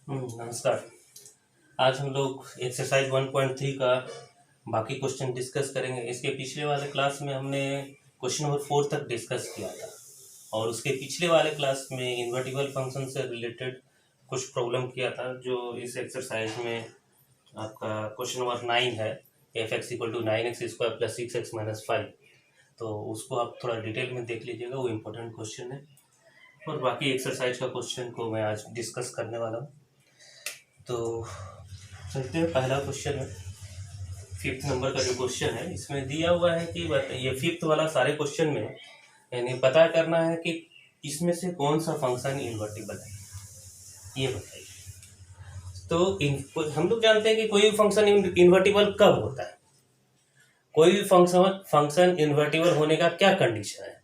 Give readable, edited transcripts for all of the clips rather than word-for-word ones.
नमस्कार। आज हम लोग एक्सरसाइज 1.3 का बाकी क्वेश्चन डिस्कस करेंगे। इसके पिछले वाले क्लास में हमने क्वेश्चन नंबर 4 तक डिस्कस किया था और उसके पिछले वाले क्लास में इन्वर्टिबल फंक्शन से रिलेटेड कुछ प्रॉब्लम किया था, जो इस एक्सरसाइज में आपका क्वेश्चन नंबर 9 है। f(x = 9x² + 6x - 5), तो उसको आप थोड़ा डिटेल में देख लीजिएगा, वो इम्पोर्टेंट क्वेश्चन है। और बाकी एक्सरसाइज का क्वेश्चन को मैं आज डिस्कस करने वाला हूँ। तो चलते हैं, पहला क्वेश्चन है 5th नंबर का जो क्वेश्चन है, इसमें दिया हुआ है कि ये 5th वाला सारे क्वेश्चन में यानी पता करना है कि इसमें से कौन सा फंक्शन इन्वर्टिबल है, ये बताइए। तो हम लोग जानते हैं कि कोई भी फंक्शन इन्वर्टिबल कब होता है। कोई भी फंक्शन इन्वर्टिबल होने का क्या कंडीशन है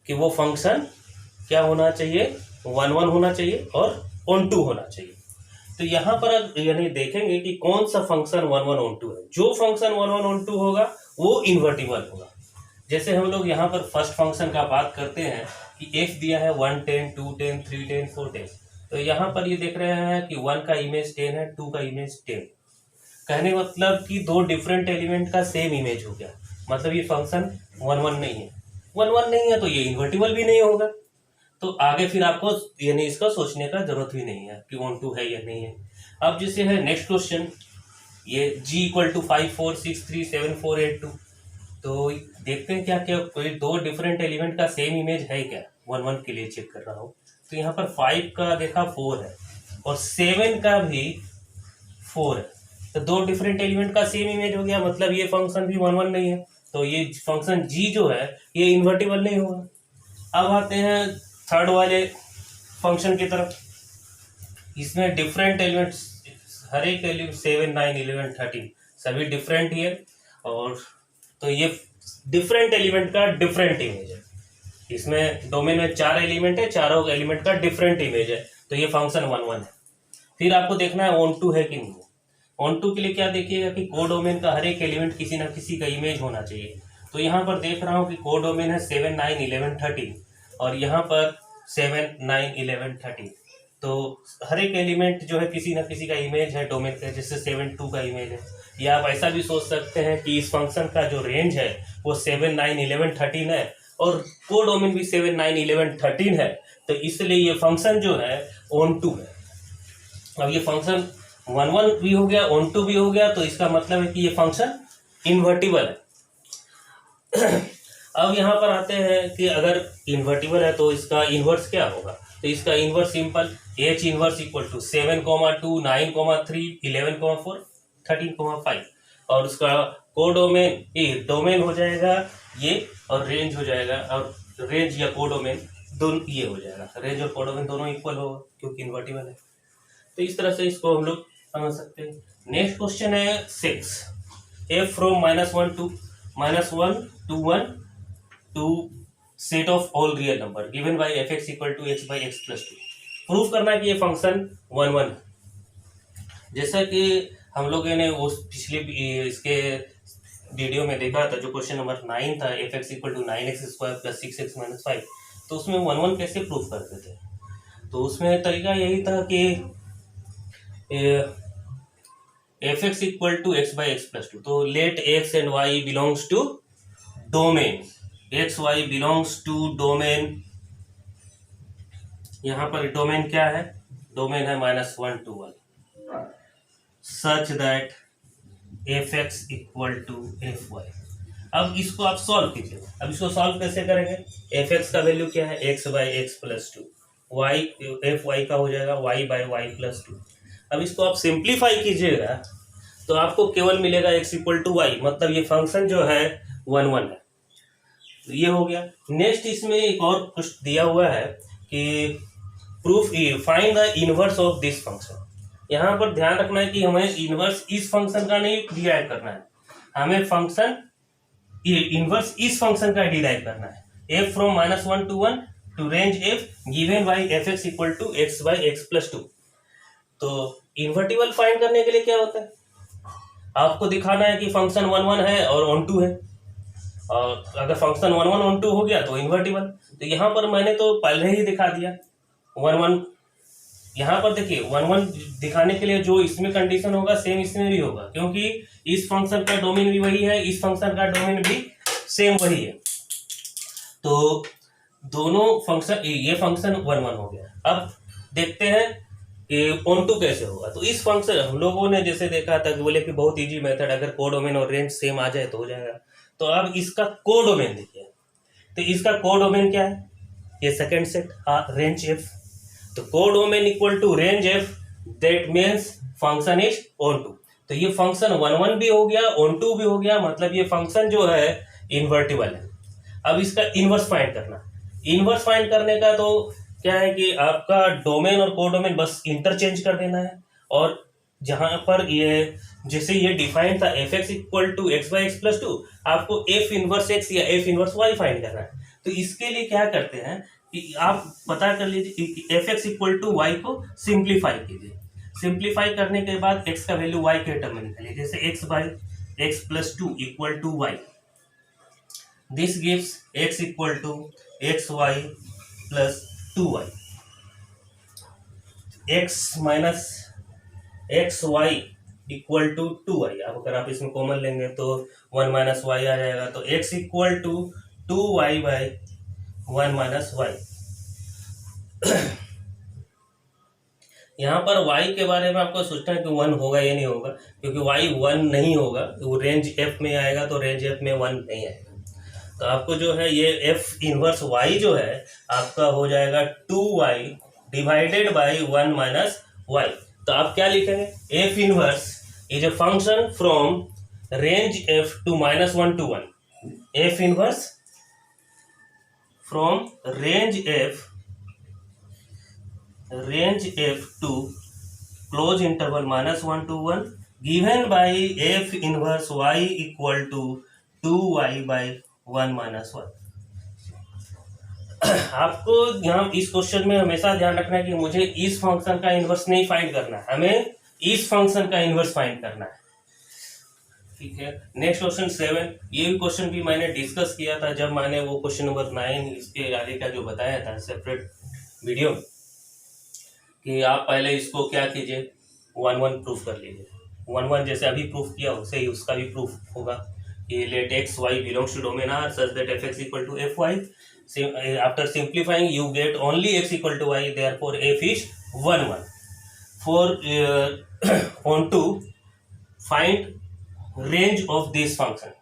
कि वो फंक्शन क्या होना चाहिए, 1 होना चाहिए और ऑन टू होना चाहिए। तो यहाँ पर यानी देखेंगे कि कौन सा फंक्शन 1 ऑन टू है। जो फंक्शन 1 ऑन टू होगा वो इन्वर्टिबल होगा। जैसे हम लोग यहाँ पर फर्स्ट फंक्शन का बात करते हैं कि f दिया है 1 10 2 10 3 10 4 10। तो यहाँ पर ये देख रहे हैं कि 1 का इमेज 10 है, 2 का इमेज 10। कहने मतलब कि दो डिफरेंट एलिमेंट का सेम इमेज हो गया, मतलब ये फंक्शन 1 नहीं है। 1 नहीं है तो ये इन्वर्टिबल भी नहीं होगा। तो आगे फिर आपको यानी इसका सोचने का जरूरत भी नहीं है कि ऑन टू है या नहीं है। अब जैसे है नेक्स्ट क्वेश्चन, ये g = 5 4 6 3 7 4 8 2। तो देखते हैं क्या क्या कोई दो डिफरेंट एलिमेंट का सेम इमेज है क्या। 1 के लिए चेक कर रहा हूँ। तो यहाँ पर 5 का देखा 4 है और 7 का भी 4 है। तो दो डिफरेंट एलिमेंट का सेम इमेज हो गया, मतलब ये फंक्शन भी 1 नहीं है। तो ये फंक्शन g जो है ये इन्वर्टिबल नहीं होगा। अब आते हैं थर्ड वाले फंक्शन की तरफ। इसमें डिफरेंट एलिमेंट्स, हर एक एलिमेंट 7 9 11 13 सभी डिफरेंट ही है। और तो ये डिफरेंट एलिमेंट का डिफरेंट इमेज है। इसमें डोमेन में 4 एलिमेंट है, चारों एलिमेंट का डिफरेंट इमेज है। तो ये फंक्शन 1 है। फिर आपको देखना है ऑन टू है कि नहीं है। ऑन टू के लिए क्या देखिएगा कि कोडोमेन का हर एक एलिमेंट किसी ना किसी का इमेज होना चाहिए। तो यहाँ पर देख रहा हूँ कि कोडोमेन है 7 9 11 13 और यहाँ पर 7 9 11 13। तो हर एक एलिमेंट जो है किसी ना किसी का इमेज है डोमेन का, जैसे 7 2 का इमेज है। या आप ऐसा भी सोच सकते हैं कि इस फंक्शन का जो रेंज है वो 7 9 11 13 है और कोडोमेन भी 7 9 11 13 है। तो इसलिए ये फंक्शन जो है ऑन टू है। अब ये फंक्शन 1 भी हो गया, ऑन टू भी हो गया, तो इसका मतलब है कि ये फंक्शन इन्वर्टिबल है। अब यहाँ पर आते हैं कि अगर इन्वर्टिबल है तो इसका इन्वर्स क्या होगा। तो इसका इन्वर्स सिंपल h इन्वर्स = 7, 2 9, 3 11, 4 13, 5 और उसका कोडोमेन डोमेन हो जाएगा ये और रेंज हो जाएगा, और रेंज या कोडोमेन दोनों ये हो जाएगा। रेंज और कोडोमेन दोनों इक्वल होगा क्योंकि इन्वर्टिबल है। तो इस तरह से इसको हम लोग समझ सकते हैं। नेक्स्ट क्वेश्चन है 6, f from -1 to -1 to set of all real number given by f(x = x/x + 2)। Proof करना है कि ये फंक्शन 1 है। जैसा कि हम लोगों ने उस पिछले इसके वीडियो में देखा था, जो क्वेश्चन नंबर 9 था, f(x = 9x² + 6x - 5), तो उसमें 1 कैसे प्रूफ करते थे। तो उसमें तरीका यही था कि f(x = x/x + 2), तो let x and y belongs to domain, x y belongs to domain. यहां पर डोमेन क्या है, डोमेन है -1 to 1 such that f(x = fy)। अब इसको आप सॉल्व कीजिए। अब इसको सॉल्व कैसे करेंगे, f(x) का वैल्यू क्या है, x/x + 2, y fy का हो जाएगा y/y + 2। अब इसको आप सिंप्लीफाई कीजिएगा तो आपको केवल मिलेगा x = y, मतलब ये फंक्शन जो है 1 है। ये हो गया। नेक्स्ट इसमें एक और कुछ दिया हुआ है कि proof find the inverse of this function. यहाँ पर ध्यान रखना है कि हमें इनवर्स इस फंक्शन का नहीं डिराइव करना है, हमें फंक्शन इनवर्स इस फंक्शन का डिराइव करना है। f from -1 to 1 to range f given by f(x = x/x + 2। तो इन्वर्टिबल फाइंड करने के लिए क्या होता है, आपको दिखाना है कि फंक्शन 1 है और ऑन टू है, और अगर फंक्शन 1 ऑन टू हो गया तो इन्वर्टिबल। तो यहाँ पर मैंने तो पहले ही दिखा दिया 1 यहाँ पर देखिए 1 1 दिखाने के लिए जो इसमें कंडीशन होगा सेम इसमें भी होगा, क्योंकि इस फंक्शन का डोमेन भी वही है, इस फंक्शन का डोमेन भी सेम वही है। तो दोनों फंक्शन, ये फंक्शन 1 1 हो गया। अब देखते हैं कि ऑन टू कैसे होगा। तो इस फंक्शन हम लोगों ने जैसे देखा था कि बोले कि बहुत इजी मेथड, अगर कोडोमेन और रेंज सेम आ जाए तो हो जाएगा। तो अब इसका कोडोमेन देखिए, तो इसका कोडोमेन क्या है, ये सेकंड सेट रेंज एफ। तो codomain equal to range f, that means function is onto. तो ये फंक्शन 1 1 भी हो गया, ऑन टू भी हो गया, मतलब ये फंक्शन जो है इन्वर्टिबल है। अब इसका इनवर्स फाइंड करना, इनवर्स फाइंड करने का तो क्या है कि आपका डोमेन और कोडोमेन बस इंटरचेंज कर देना है, और जहां पर ये जैसे ये डिफाइंड था f x equal to x by x plus 2, आपको एफ इनवर्स एक्स या एफ इनवर्स वाई फाइंड करना है। तो इसके लिए क्या करते हैं कि आप पता कर लीजिए कि f x equal to y को सिंप्लीफाई कीजिए। सिंप्लीफाई करने के बाद एक्स का वैल्यू वाई के टर्म में निकालिए, जैसे x by x plus 2 equal to y. This gives x equal to x y plus 2y। x minus x y equal to 2y। अब अगर आप इसमें कॉमन लेंगे तो 1 माइनस वाई आ जाएगा। तो x equal to 2y by 1 minus y. यहाँ पर y के बारे में आपको सोचना है कि 1 होगा या नहीं होगा, क्योंकि y 1 नहीं होगा, वो रेंज f में आएगा, तो रेंज f में 1 नहीं आएगा। तो आपको जो है ये f इनवर्स y जो है आपका हो जाएगा 2y divided by 1 minus Y. तो आप क्या लिखेंगे, f inverse is a function from range f to -1 to 1। f inverse from range f to close interval -1 to 1 given by f inverse y equal to 2y by 1 minus 1। आपको यहाँ इस question में हमेशा ध्यान रखना है कि मुझे इस फंक्शन का इनवर्स नहीं फाइंड करना है, हमें इस फंक्शन का इनवर्स फाइंड करना है। ठीक है, नेक्स्ट क्वेश्चन 7। ये भी क्वेश्चन भी मैंने डिस्कस किया था जब मैंने वो क्वेश्चन नंबर 9 इसके आगे का जो बताया था सेपरेट वीडियो, कि आप पहले इसको क्या कीजिए 1 1 प्रूफ कर लीजिए। 1 1 जैसे अभी प्रूफ किया वैसे ही उसका भी प्रूफ होगा कि let x y belongs to domain R such that f(x) equal to fy. After simplifying you get only x equal to y, therefore f is 1 1. For on to find range of this function.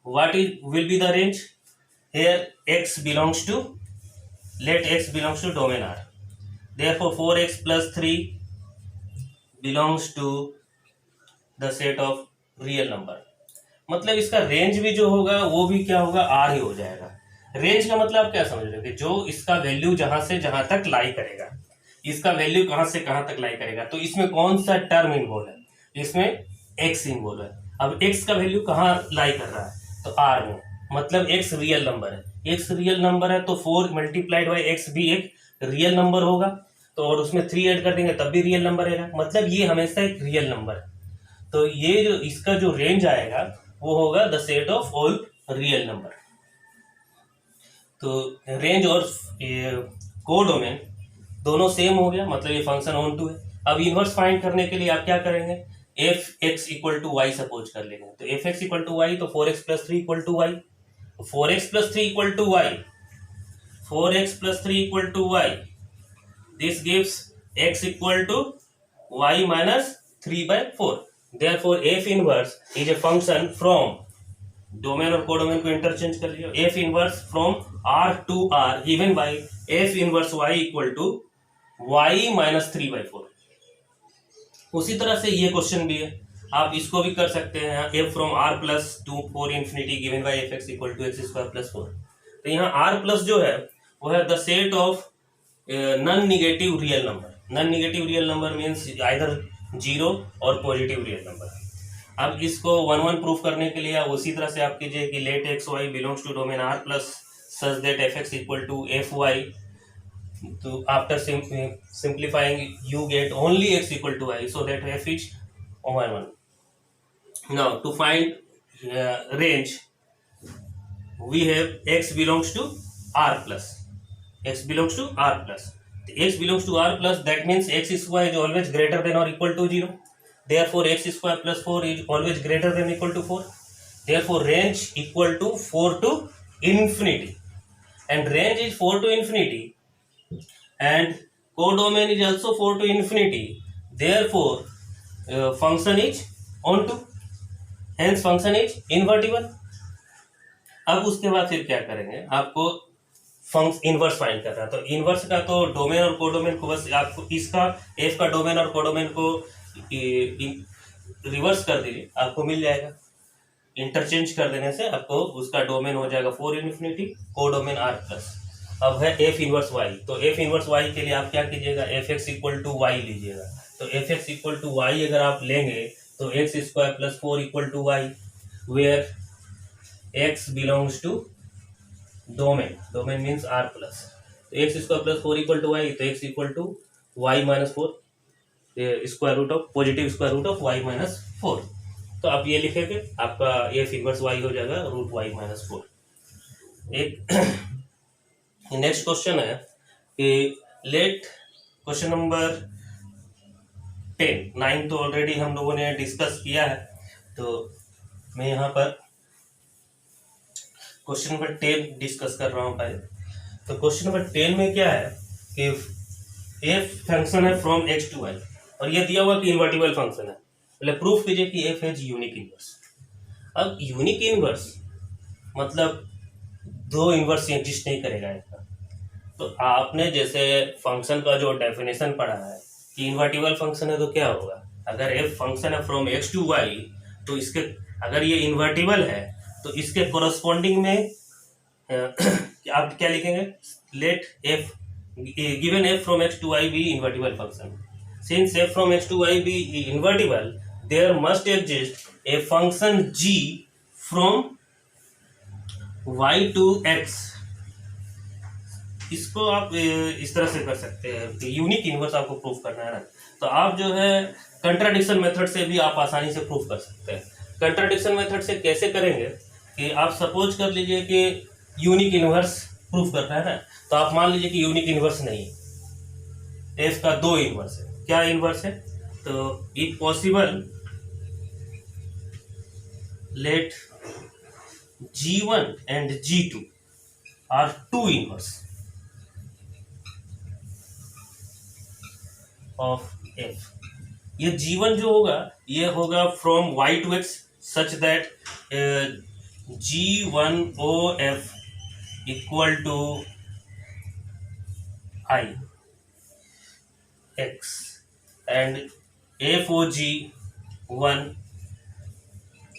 What will be the range? Here x belongs to, let x belongs to domain R. Therefore 4x plus 3 belongs to the set of real number. मतलब इसका range भी जो होगा वो भी क्या होगा, are ही हो जाएगा। रेंज का मतलब आप क्या समझ रहे हो कि जो इसका वैल्यू जहां से जहां तक लाई करेगा, इसका वैल्यू कहां से कहां तक लाई करेगा। तो इसमें कौन सा टर्म इन्वॉल्व है, इसमें एक्स इन्वॉल्व है। अब एक्स का वैल्यू कहां लाई कर रहा है, तो आर में, मतलब एक्स रियल नंबर है। एक्स रियल नंबर है तो 4 मल्टीप्लाइड बाई एक्स भी एक रियल नंबर होगा, तो और उसमें 3 ऐड कर देंगे तब भी रियल नंबर रहेगा, मतलब ये हमेशा एक रियल नंबर है। तो ये जो इसका जो रेंज आएगा वो होगा the set of all real number. तो रेंज और कोडोमेन दोनों सेम हो गया, मतलब ये फंक्शन ऑन टू है। अब इनवर्स फाइंड करने के लिए आप क्या करेंगे, f x equal to y suppose कर लेंगे। तो f x equal to y, तो 4x plus 3 equal to y, 4x plus 3 equal to y, 4x plus 3 equal to y. This gives x equal to y minus 3/4। Therefore f inverse is a function from domain और codomain को interchange कर लिया, f inverse from r to r given by f inverse y equal to y minus 3/4। उसी तरह से ये question भी है, आप इसको भी कर सकते हैं, f from r plus 2 4 infinity given by f x equal to x square plus 4। तो यहाँ r प्लस जो है वो है the set of non negative real number. Non negative real number means either 0 और पॉजिटिव रियल नंबर। अब इसको 1 1 proof करने के लिए आप उसी तरह से आप कीजिए कि let x y belongs to domain R plus such that f x equal to f y. तो after simplifying you get only x equal to y, so that f is 1 1। Now to find range we have x belongs to r plus, x belongs to r plus। x belongs to R plus that means x square is always greater than or equal to 0. Therefore x square plus 4 is always greater than or equal to 4. Therefore range equal to 4 to infinity, and range is 4 to infinity and codomain is also 4 to infinity. Therefore function is onto, hence function is invertible. अब उसके बाद फिर क्या करेंगे, आपको function inverse find कर रहा है, तो इनवर्स का तो डोमेन और कोडोमेन को बस आपको इसका एफ का डोमेन और कोडोमेन को रिवर्स कर दीजिए, आपको मिल जाएगा। इंटरचेंज कर देने से आपको उसका डोमेन हो जाएगा 4 इन्फिनिटी, कोडोमेन आर प्लस। अब है एफ इनवर्स वाई, तो एफ इनवर्स वाई के लिए आप क्या कीजिएगा, f x equal to y लीजिएगा। तो f x equal to y अगर आप लेंगे तो x square plus 4 equal to y, where x belongs to domain, domain means R plus. तो x square plus 4 equal to y, तो x equal to y minus 4 square root of positive square root of Y minus 4। तो आप ये लिखेंगे, आपका F inverse Y हो जाएगा root Y minus 4। एक नेक्स्ट क्वेश्चन है कि लेट क्वेश्चन नंबर 10, 9 तो ऑलरेडी हम लोगों ने डिस्कस किया है, तो मैं यहाँ पर क्वेश्चन नंबर 10 डिस्कस कर रहा हूँ पहले। तो क्वेश्चन नंबर 10 में क्या है कि एफ फंक्शन है फ्रॉम एक्स टू वाई, और ये दिया हुआ कि इन्वर्टिबल फंक्शन है, मतलब प्रूफ कीजिए कि एफ हैज यूनिक इनवर्स। अब यूनिक इनवर्स मतलब दो इनवर्स एग्जिस्ट नहीं करेगा इसका। तो आपने जैसे फंक्शन का जो डेफिनेशन पढ़ा है कि इन्वर्टिबल फंक्शन है तो क्या होगा, अगर एफ फंक्शन है फ्रॉम एक्स टू वाई, तो इसके अगर ये इन्वर्टिबल है तो इसके कोरस्पॉन्डिंग में आप क्या लिखेंगे, let f given f from x to y be invertible function. Since f from x to y be invertible, there must exist a function g from y to x. इसको आप इस तरह से कर सकते हैं कि यूनिक इनवर्स आपको प्रूफ करना है ना, तो आप जो है कंट्राडिक्शन मेथड से भी आप आसानी से प्रूफ कर सकते हैं। कंट्राडिक्शन मेथड से कैसे करेंगे कि आप सपोज कर लीजिए कि यूनिक इनवर्स प्रूफ करना है ना, तो आप मान लीजिए कि यूनिक इनवर्स नहीं, एफ का दो इनवर्स है। क्या इनवर्स है, तो if possible let G1 and G2 are two inverse of f. ये G1 जो होगा ये होगा from y to x such that G1OF equal to I x and FOG1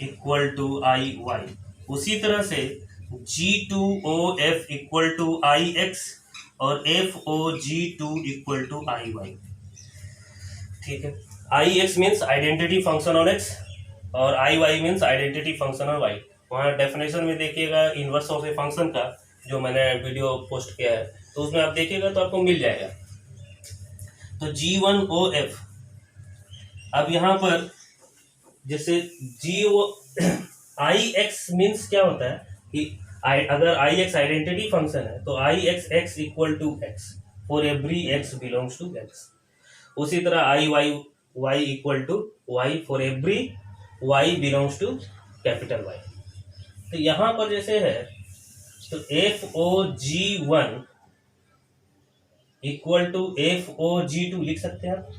equal to I y। उसी तरह से G2OF equal to I x और FOG2 equal to I y। ठीक है, I x means identity function on x और I y means identity function on y. वहाँ definition में देखिएगा इनवर्स ऑफ ए फंक्शन का जो मैंने वीडियो पोस्ट किया है, तो उसमें आप देखिएगा तो आपको मिल जाएगा। तो G1OF, अब यहाँ पर जैसे आई एक्स मीन्स क्या होता है कि अगर आई एक्स आइडेंटिटी फंक्शन है तो I x x equal to x for every x belongs to x. उसी तरह I y y equal to y for every y belongs to capital Y. तो यहाँ पर जैसे है तो FOG1 इक्वल टू FOG2 लिख सकते हैं आप,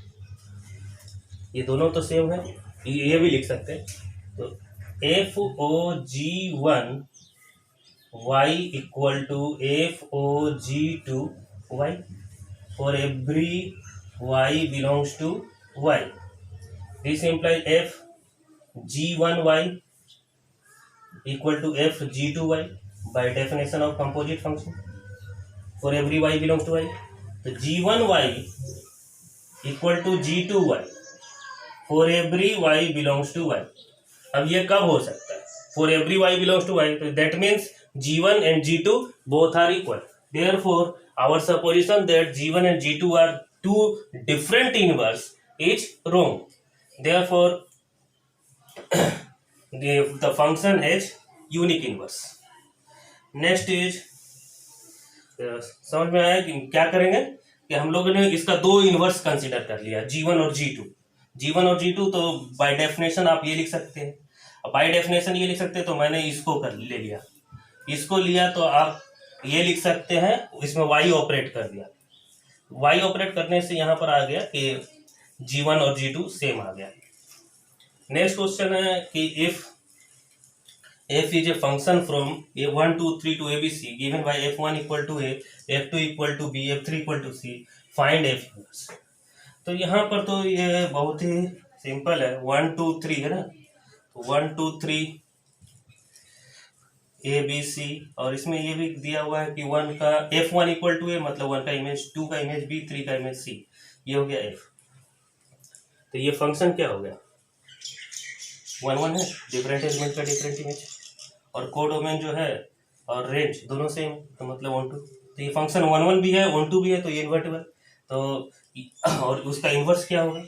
ये दोनों तो सेम है, ये भी लिख सकते हैं। तो FOG1 y equal to FOG2 y for every y belongs to y. This implies FG1y equal to FG2y by definition of composite function for every y belongs to y. तो G1y equal to G2y for every y belongs to y. अब ये कब हो सकता है, for every y belongs to y, तो that means G1 and G2 both are equal. Therefore our supposition that G1 and G2 are two different inverse is wrong. Therefore the function is unique inverse. Next is समझ में आया कि क्या करेंगे कि हम लोगों ने इसका दो इनवर्स कंसीडर कर लिया, G1 और G2। G1 और G2 तो बाय डेफिनेशन आप ये लिख सकते हैं, अब बाय डेफिनेशन ये लिख सकते हैं, तो मैंने इसको कर ले लिया, इसको लिया तो आप ये लिख सकते हैं, इसमें y ऑपरेट कर दिया। y ऑपरेट करने से यहाँ पर आ गया कि G1 और G2 सेम आ गया। नेक्स्ट क्वेश्चन है कि if f is a function from a1 2 3 to abc given by f1 equal to a, f2 equal to b, f3 equal to c, find f inverse। तो यहाँ पर तो ये बहुत ही सिंपल है, 1 2 3 है ना, तो 1 2 3 ए बी सी, और इसमें ये भी दिया हुआ है कि 1 का f1 इक्वल टू ए, मतलब 1 का इमेज, 2 का इमेज b, 3 का इमेज c, ये हो गया f। तो ये फंक्शन क्या हो गया, 1 1 है, डिफरेंट एलिमेंट का डिफरेंट इमेज, और कोडोमेन जो है और रेंज दोनों सेम, तो मतलब 1 2। तो ये फंक्शन 1 1 भी है, 1 2 भी है, तो ये इन्वर्टिबल। तो और उसका इन्वर्स क्या होगा,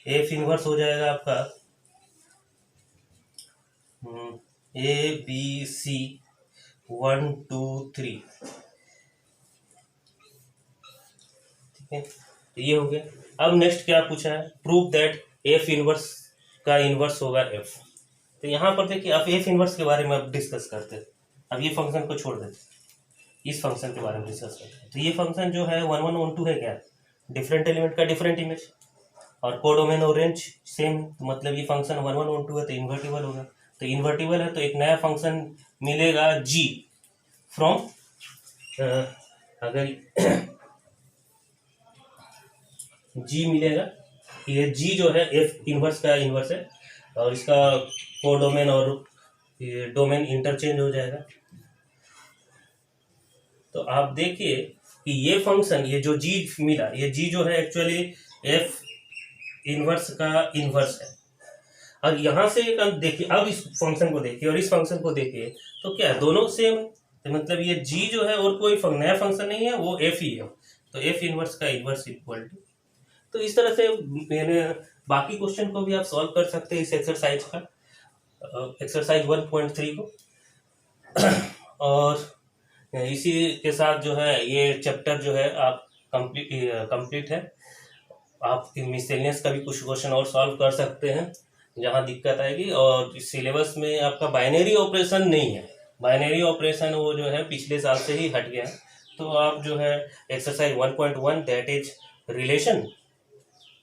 एफ इन्वर्स हो जाएगा आपका ए बी सी 1 2 3, ठीक है, तो ये हो गया। अब नेक्स्ट क्या पूछा है, प्रूव दैट एफ इन्वर्स का इन्वर्स होगा एफ। तो यहाँ पर देखिए, अब एफ इन्वर्स के बारे में अब डिस्कस करते हैं। अब ये फंक्शन को छोड़ देते, इस फंक्शन के बारे में डिस्कस करते हैं। तो ये फंक्शन जो है 1 1 1 2 है क्या, डिफरेंट एलिमेंट का डिफरेंट इमेज, और कोडोमेन और रेंज सेम, तो मतलब ये फंक्शन 1 1 1 2 है, तो इन्वर्टिबल होगा। तो इन्वर्टिबल है तो एक नया फंक्शन मिलेगा जी फ्रॉम, अगर जी मिलेगा, ये जी जो है एफ इन्वर्स का इन्वर्स है, और इसका कोडोमेन और ये डोमेन इंटरचेंज हो जाएगा। तो आप देखिए कि ये फंक्शन, ये जो जी मिला, ये जी जो है एक्चुअली एफ इन्वर्स का इन्वर्स है। और यहाँ से देखिए, अब इस फंक्शन को देखिए और इस फंक्शन को देखिए, तो क्या है, दोनों सेम है। तो मतलब ये जी जो है और कोई नया फंक्शन नहीं है, वो एफ ही है। तो एफ इन्वर्स का इन्वर्स इक्वल टू, तो इस तरह से मैंने बाकी क्वेश्चन को भी आप सॉल्व कर सकते हैं इस एक्सरसाइज का, एक्सरसाइज 1.3 को। और इसी के साथ जो है ये चैप्टर जो है आप कंप्लीट है। आप मिसलेनियस का भी कुछ क्वेश्चन और सॉल्व कर सकते हैं जहाँ दिक्कत आएगी। और सिलेबस में आपका बाइनरी ऑपरेशन नहीं है, बाइनरी ऑपरेशन वो जो है पिछले साल से ही हट गया है। तो आप जो है exercise 1.1 that is relation,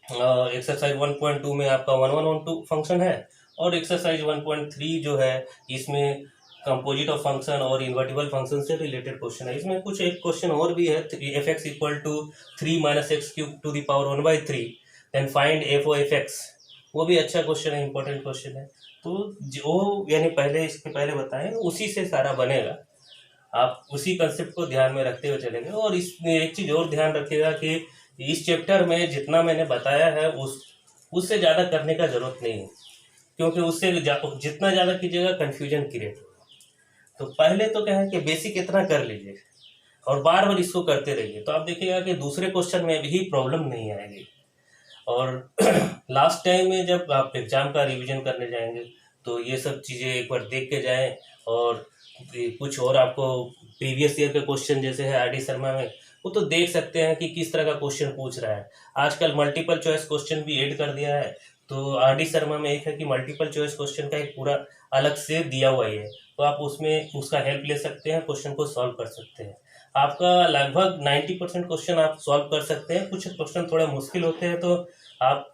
exercise 1.2 में आपका 1 1 1 2 फंक्शन है, और एक्सरसाइज 1.3 जो है इसमें कंपोजिट ऑफ फंक्शन और इन्वर्टिबल फंक्शन से रिलेटेड क्वेश्चन है। इसमें कुछ एक क्वेश्चन और भी है, f x equal to 3 - x³ 1/3 then find f o f x, वो भी अच्छा क्वेश्चन है, इंपॉर्टेंट क्वेश्चन है। तो जो यानी पहले इसके पहले बताएं उसी से सारा बनेगा, आप उसी कंसेप्ट को ध्यान में रखते हुए चलेंगे। और इसमें एक चीज़ और ध्यान रखिएगा कि इस चैप्टर में जितना मैंने बताया है उससे ज़्यादा करने का ज़रूरत नहीं है, क्योंकि उससे जितना ज़्यादा कीजिएगा कन्फ्यूजन क्रिएट होगा। तो पहले तो क्या है कि बेसिक इतना कर लीजिए और बार बार इसको करते रहिए, तो आप देखिएगा कि दूसरे क्वेश्चन में भी प्रॉब्लम नहीं आएगी। और लास्ट टाइम में जब आप एग्ज़ाम का रिवीजन करने जाएंगे तो ये सब चीज़ें एक बार देख के जाएं। और कुछ और आपको प्रीवियस ईयर के क्वेश्चन जैसे है आर डी शर्मा में, वो तो देख सकते हैं कि किस तरह का क्वेश्चन पूछ रहा है। आजकल मल्टीपल चॉइस क्वेश्चन भी ऐड कर दिया है, तो आर डी शर्मा में एक है कि मल्टीपल चॉइस क्वेश्चन का एक पूरा अलग से दिया हुआ ही है, तो आप उसमें उसका हेल्प ले सकते हैं, क्वेश्चन को सॉल्व कर सकते हैं। आपका लगभग 90% क्वेश्चन आप सॉल्व कर सकते हैं। कुछ क्वेश्चन थोड़े मुश्किल होते हैं, तो आप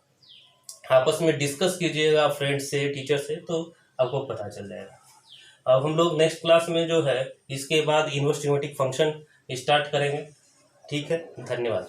आपस में डिस्कस कीजिएगा फ्रेंड्स से, टीचर से, तो आपको पता चल जाएगा। अब हम लोग नेक्स्ट क्लास में जो है इसके बाद इन्वर्स ट्रिग्नोमेट्रिक फंक्शन स्टार्ट करेंगे। ठीक है, धन्यवाद।